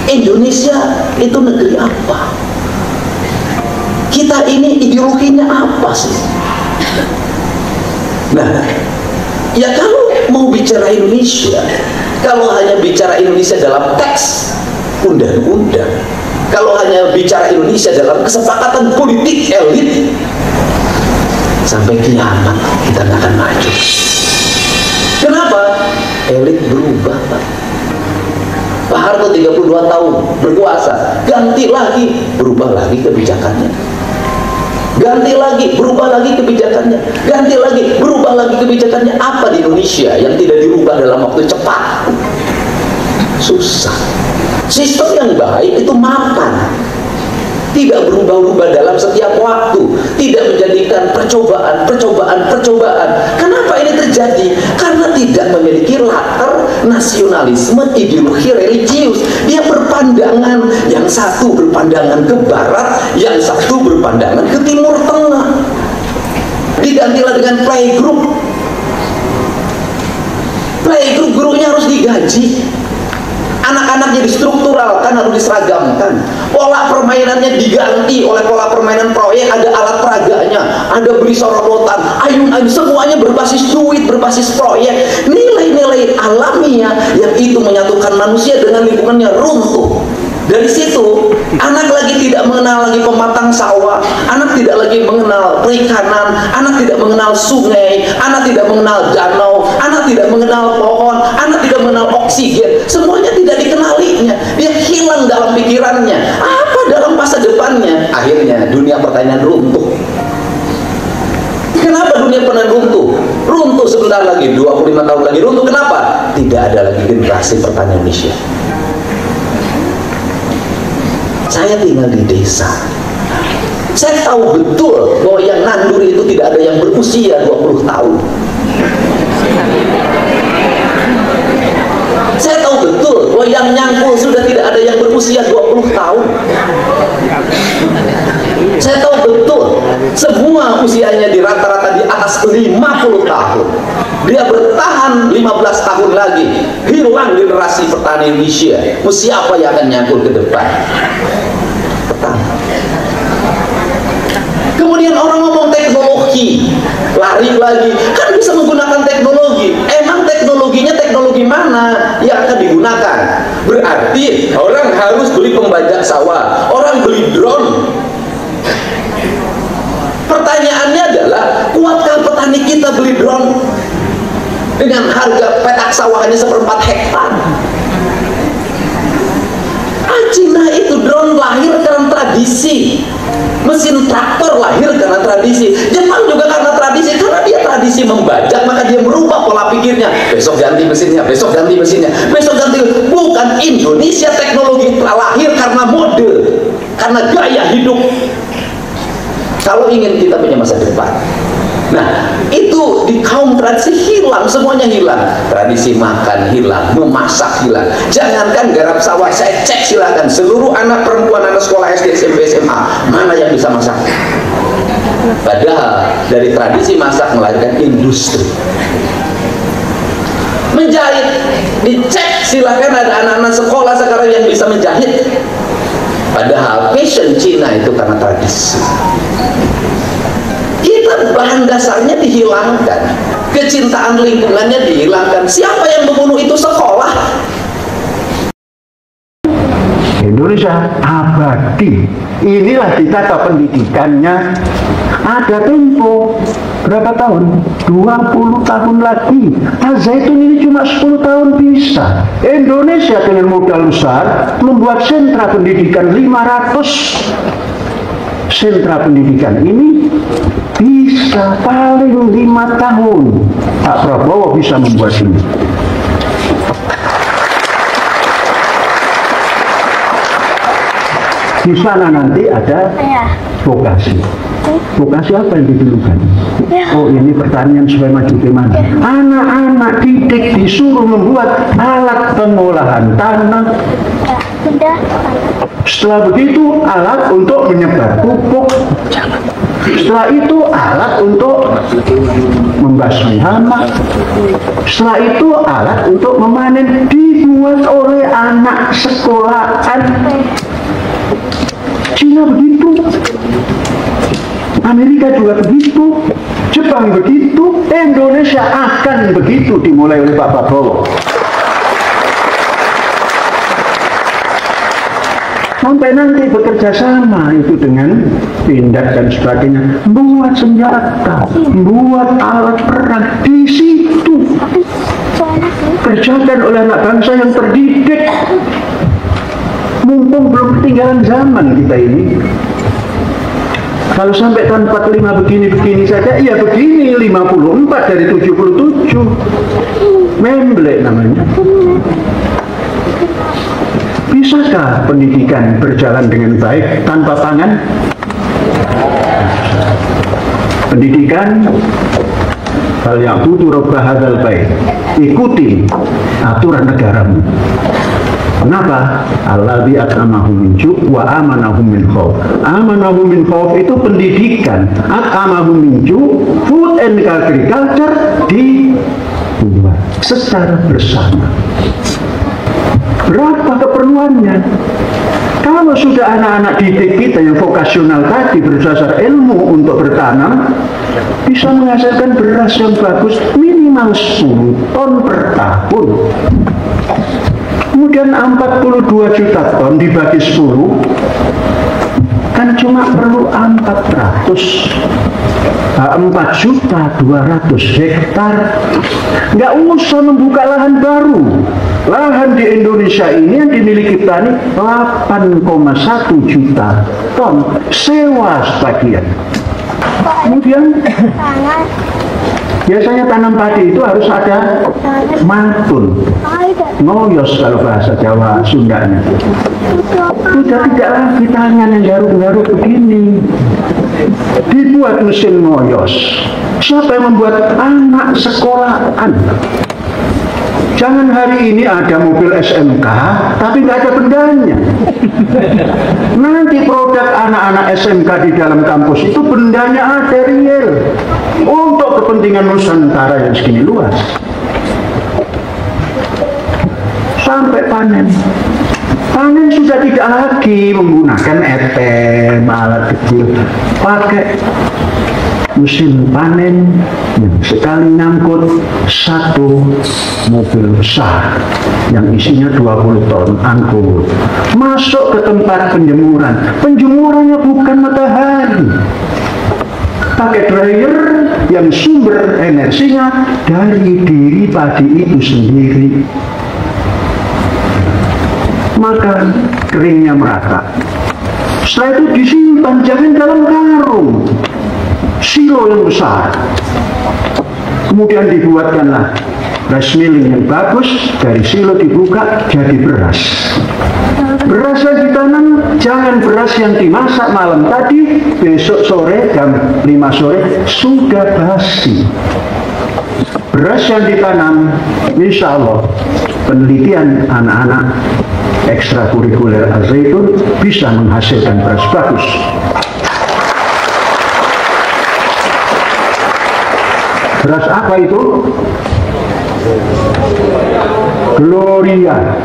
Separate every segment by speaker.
Speaker 1: Indonesia itu negeri apa? Kita ini ideologinya apa sih? Nah, ya kalau mau bicara Indonesia, kalau hanya bicara Indonesia dalam teks undang-undang, kalau hanya bicara Indonesia dalam kesepakatan politik elit, sampai kiamat kita nggak akan maju. Kenapa? Elit berubah, Pak. Pak Harto 32 tahun berkuasa, ganti lagi, berubah lagi kebijakannya. Ganti lagi, berubah lagi kebijakannya. Ganti lagi, berubah lagi kebijakannya. Apa di Indonesia yang tidak dirubah dalam waktu cepat? Susah. Sistem yang baik itu mapan, tidak berubah-ubah dalam setiap waktu, tidak menjadikan percobaan. Kenapa ini terjadi? Karena tidak memiliki latar nasionalisme, ideologi religius. Dia berpandangan, yang satu berpandangan ke barat, yang satu berpandangan ke timur tengah. Digantilah dengan playgroup. Playgroup gurunya harus digaji. Anak-anak jadi struktural, kan harus diseragamkan. Pola permainannya diganti oleh pola permainan proyek, ada alat peraganya, ada beli sorotan, ayun-ayun, semuanya berbasis duit, berbasis proyek. Nilai-nilai alamiah yang itu menyatukan manusia dengan lingkungannya runtuh. Dari situ, anak lagi tidak mengenal lagi pematang sawah, anak tidak lagi mengenal perikanan, anak tidak mengenal sungai, anak tidak mengenal danau, anak tidak mengenal pohon, anak tidak mengenal oksigen. Semuanya tidak dikenalinya. Dia hilang dalam pikirannya. Apa dalam masa depannya? Akhirnya dunia pertanian runtuh. Kenapa dunia pertanian runtuh? Runtuh sebentar lagi, 25 tahun lagi runtuh. Kenapa? Tidak ada lagi generasi pertanian Indonesia. Saya tinggal di desa. Saya tahu betul bahwa yang nanduri itu tidak ada yang berusia 20 tahun. Saya tahu betul bahwa yang nyangkul sudah tidak ada yang berusia 20 tahun. Saya tahu betul semua usianya di rata-rata di atas 50 tahun. Dia bertahan 15 tahun lagi, hilang generasi petani Indonesia. Siapa yang akan nyangkul ke depan? Petani. Kemudian orang ngomong teknologi, lari lagi, kan bisa menggunakan teknologi. Emang teknologinya teknologi mana yang akan digunakan? Berarti orang harus beli pembajak sawah, orang beli drone. Pertanyaannya adalah, kuatkah petani kita beli drone dengan harga petak sawahnya 1/4 hektar? Cina itu drone lahir karena tradisi. Mesin traktor lahir karena tradisi. Jepang juga karena tradisi. Karena dia tradisi membajak, maka dia merubah pola pikirnya. Besok ganti mesinnya, besok ganti mesinnya, besok ganti. Bukan Indonesia teknologi lahir karena mode, karena gaya hidup. Kalau ingin kita punya masa depan, nah itu di kaum tradisi hilang, semuanya hilang. Tradisi makan hilang, memasak hilang. Jangankan garap sawah, saya cek silakan seluruh anak perempuan anak sekolah SD, SMP, SMA, mana yang bisa masak? Padahal dari tradisi masak melahirkan industri. Menjahit, dicek silakan, ada anak-anak sekolah sekarang yang bisa menjahit. Padahal fashion Cina itu karena tradisi. Kita bahan dasarnya dihilangkan, kecintaan lingkungannya dihilangkan. Siapa yang membunuh itu? Sekolah.
Speaker 2: Indonesia abadi. Inilah ditata pendidikannya. Ada tempo berapa tahun? 20 tahun lagi. Al-Zaitun ini cuma 10 tahun bisa. Indonesia dengan modal besar membuat sentra pendidikan 500 sentra pendidikan ini bisa paling 5 tahun. Pak Prabowo bisa membuat ini. Di sana nanti ada vokasi. Vokasi apa yang didulukan? Oh, ini pertanian supaya maju ke mana? Anak-anak didik disuruh membuat alat pengolahan tanah. Setelah begitu alat untuk menyebar pupuk, Setelah itu alat untuk membasmi hama. Setelah itu alat untuk memanen, dibuat oleh anak sekolahan. Cina begitu, Amerika juga begitu, Jepang begitu, Indonesia akan begitu dimulai oleh Pak Prabowo. Sampai nanti bekerja sama itu dengan Pindad dan sebagainya, buat senjata, buat alat perang di situ, kerjakan oleh anak bangsa yang terdidik. Mumpung belum ketinggalan zaman kita ini. Kalau sampai tahun 45 begini-begini saja, ya begini 54 dari 77. Memblek namanya. Bisakah pendidikan berjalan dengan baik tanpa pangan? Pendidikan, hal yang butuh robbah hadzal bait, ikuti aturan negaramu. Kenapa? Alladzi at'amahum min ju' wa amanahum min khauf. Amanahum min khauf itu pendidikan. At'amahum min ju', food and agriculture dibuat secara bersama. Berapa keperluannya? Kalau sudah anak-anak didik kita yang vokasional tadi berdasar ilmu untuk bertanam, bisa menghasilkan beras yang bagus minimal 10 ton per tahun. Kemudian 42 juta ton dibagi 10, kan cuma perlu 4.200.000 hektar. Nggak usah membuka lahan baru. Lahan di Indonesia ini yang dimiliki petani 8,1 juta ton, sewa sebagian. Kemudian biasanya tanam padi itu harus ada mantun, ngoyos kalau bahasa Jawa Sundanya. Sudah tidak lagi tangan yang garuk-garuk begini, dibuat mesin ngoyos. Siapa yang membuat? Anak sekolahan. Jangan hari ini ada mobil SMK, tapi nggak ada bendanya. Nanti produk anak-anak SMK di dalam kampus itu bendanya ada real untuk kepentingan Nusantara yang segini luas. Sampai panen. Panen sudah tidak lagi menggunakan ETM, alat kecil, pakai mesin panen yang sekali ngangkut 1 mobil besar yang isinya 20 ton angkut masuk ke tempat penjemuran. Penjemurannya bukan matahari, pakai dryer yang sumber energinya dari diri padi itu sendiri. Maka keringnya merata. Setelah itu disimpan, jangan dalam karung, silo yang besar. Kemudian dibuatkanlah rice milling yang bagus, dari silo dibuka jadi beras. Beras yang ditanam jangan beras yang dimasak malam tadi, besok sore jam 5 sore sudah basi. Beras yang ditanam, insya Allah penelitian anak-anak ekstrakurikuler Al-Zaitun bisa menghasilkan beras bagus. Beras apa itu? Gloria.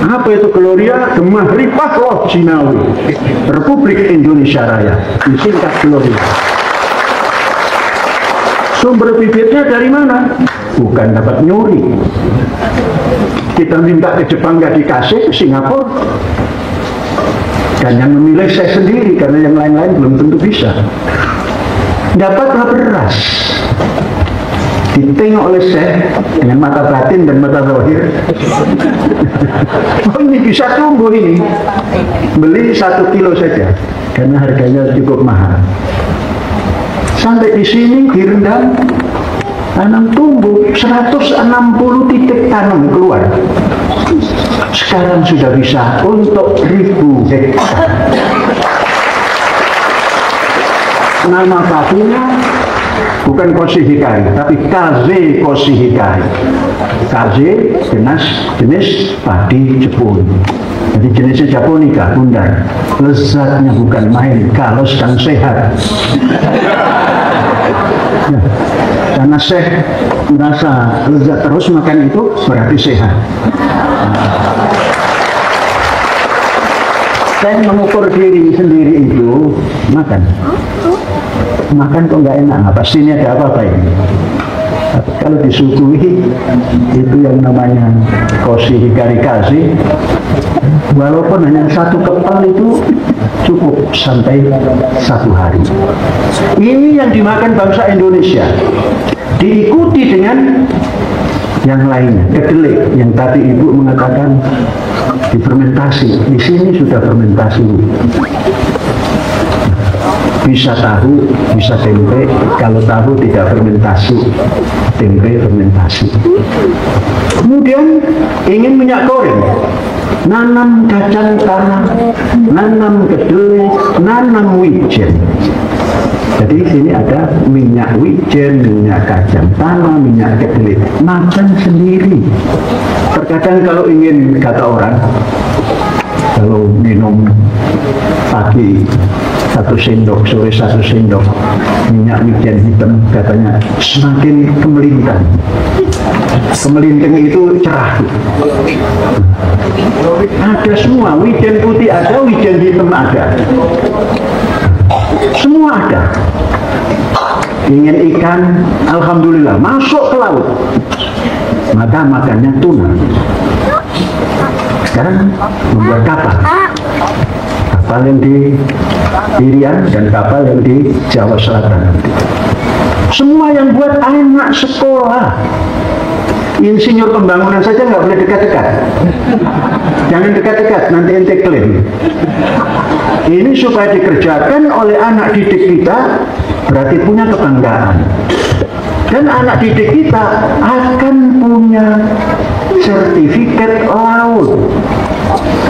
Speaker 2: Apa itu Gloria? Gemah Ripah Loh Cinawi, Republik Indonesia Raya, disingkat Gloria. Sumber bibitnya dari mana? Bukan dapat nyuri. Kita minta ke Jepang nggak dikasih, ke Singapura. Dan yang memilih saya sendiri, karena yang lain-lain belum tentu bisa. Dapatlah beras, ditengok oleh saya dengan mata batin dan mata zahir. Oh, ini bisa tumbuh ini. Beli 1 kilo saja, karena harganya cukup mahal. Sampai di sini direndam, tanam tumbuh 160 titik tanam keluar. Sekarang sudah bisa untuk 1000 hektar. Nama padinya bukan Koshihikari, tapi Kaze Koshihikari. Kaze jenis padi Jepun. Jadi jenisnya Japonica, bundar. Lezatnya bukan main kalau sedang sehat. Ya, karena merasa lezat terus makan itu berarti sehat. Saya mengukur diri sendiri itu makan kok nggak enak, pasti ini ada apa-apa ini. Kalau disuguhi itu yang namanya kosi hikarikasi, walaupun hanya satu kepal itu cukup sampai 1 hari. Ini yang dimakan bangsa Indonesia, diikuti dengan yang lainnya, kedelai yang tadi Ibu mengatakan difermentasi. Di sini sudah fermentasi. Bisa tahu, bisa tempe. Kalau tahu tidak fermentasi, tempe fermentasi. Kemudian ingin minyak goreng, nanam kacang tanah, nanam kedelai, nanam wijen. Jadi di sini ada minyak wijen, minyak kacang tanah, minyak kedelai. Makan sendiri. Terkadang kalau ingin, kata orang, kalau minum pagi 1 sendok, sore 1 sendok minyak wijen hitam, katanya semakin kemelintang. Kemelintang itu cerah. Ada semua, wijen putih ada, wijen hitam ada. Semua ada. Ingin ikan, alhamdulillah, masuk ke laut. Maka makannya tuna. Sekarang membuat kapal. Kapal yang di Irian dan kapal yang di Jawa Selatan. Semua yang buat anak sekolah. Insinyur pembangunan saja nggak boleh dekat-dekat. Jangan dekat-dekat, nanti ente klaim. Ini supaya dikerjakan oleh anak didik kita, berarti punya kebanggaan. Dan anak didik kita akan punya sertifikat laut.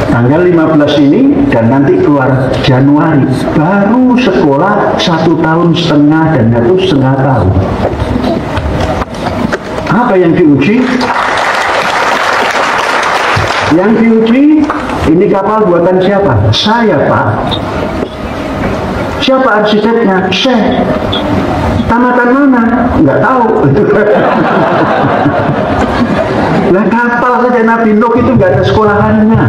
Speaker 2: Tanggal 15 ini dan nanti keluar Januari. Baru sekolah 1,5 tahun dan 1,5 tahun. Apa yang diuji? Yang diuji, ini kapal buatan siapa? Saya, Pak. Siapa arsiteknya? Saya. Tamatan mana? Nggak tahu. Lah kapal saja Nabi Nuh itu nggak ada sekolahannya.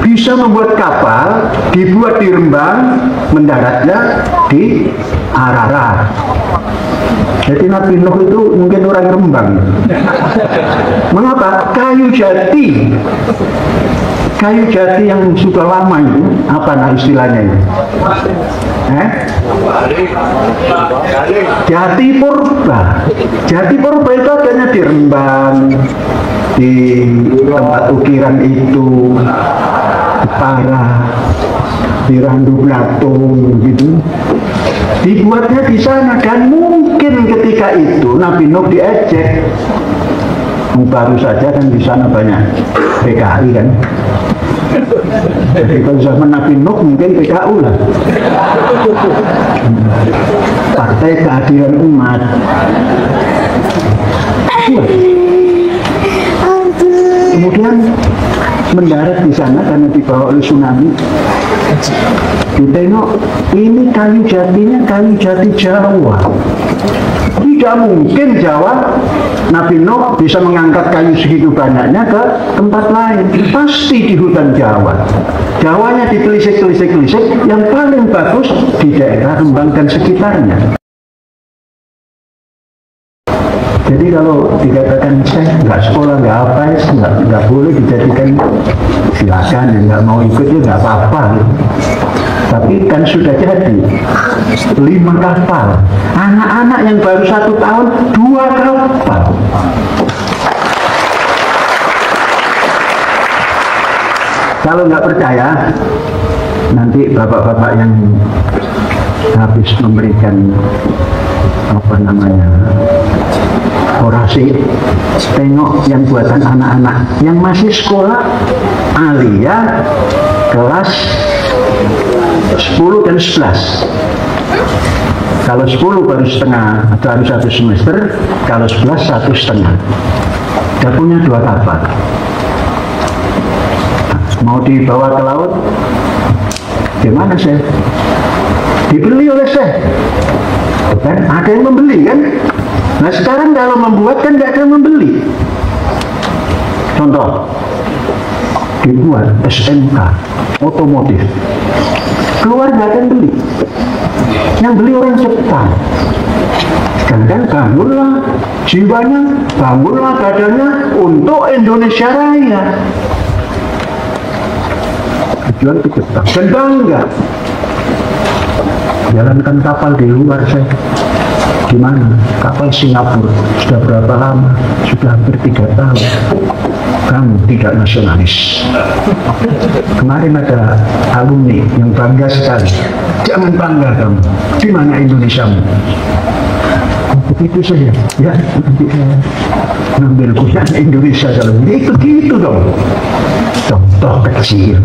Speaker 2: Bisa membuat kapal, dibuat di Rembang, mendaratnya di Ararat. Jadi Nabi Nuh itu mungkin orang Rembang. Mengapa? Kayu jati. Kayu jati yang sudah lama itu, apa nah istilahnya itu? Jati purba. Jati purba itu adanya di Rembang, di tempat ukiran itu, di Parah, di Randu Blatung gitu. Dibuatnya di sana dan mungkin ketika itu Nabi Nuh diejek. Baru saja kan di sana banyak PKI kan. Jadi kalau zaman Nabi Nuh mungkin PKU lah. Partai Keadilan Umat. Kemudian mendarat di sana karena dibawa oleh tsunami. Ditengok, ini kayu jatinya kayu jati Jawa. Tidak mungkin Jawa, Nabi Nuh bisa mengangkat kayu segitu banyaknya ke tempat lain. Pasti di hutan Jawa. Jawanya ditelisik-telisik, yang paling bagus di daerah Rembang dan sekitarnya. Jadi kalau dikatakan saya nggak sekolah, nggak apa, nggak boleh dijadikan, silakan, yang nggak mau ikut ya nggak apa-apa. Tapi kan sudah jadi 5 kapal. Anak-anak yang baru 1 tahun 2 kapal. Kalau nggak percaya, nanti bapak-bapak yang habis memberikan apa namanya orasi, tengok yang buatan anak-anak yang masih sekolah alia kelas 10 dan 11. Kalau 10 baru setengah, baru 1 semester. Kalau 11 1,5. Dia punya 2 kapal. mau dibawa ke laut, gimana Syekh? Dibeli oleh Syekh, kan ada yang membeli kan. Nah sekarang kalau membuat kan nggak ada yang membeli. Contoh, dibuat SMK otomotif, keluar nggak ada yang beli, yang beli orang Jepang. Dan bangunlah jiwanya, bangunlah badannya untuk Indonesia Raya, tujuan ke Jepang dan bangga jalankan kapal di luar. Saya gimana? Kapal Singapura sudah berapa lama? Sudah hampir 3 tahun. Kamu tidak nasionalis. Kemarin ada alumni yang bangga sekali. Jangan bangga kamu. Di mana Indonesiamu? Begitu saja. Ya, nanti saya ngambil punya Indonesia kalau itu gitu dong. Contoh kecil.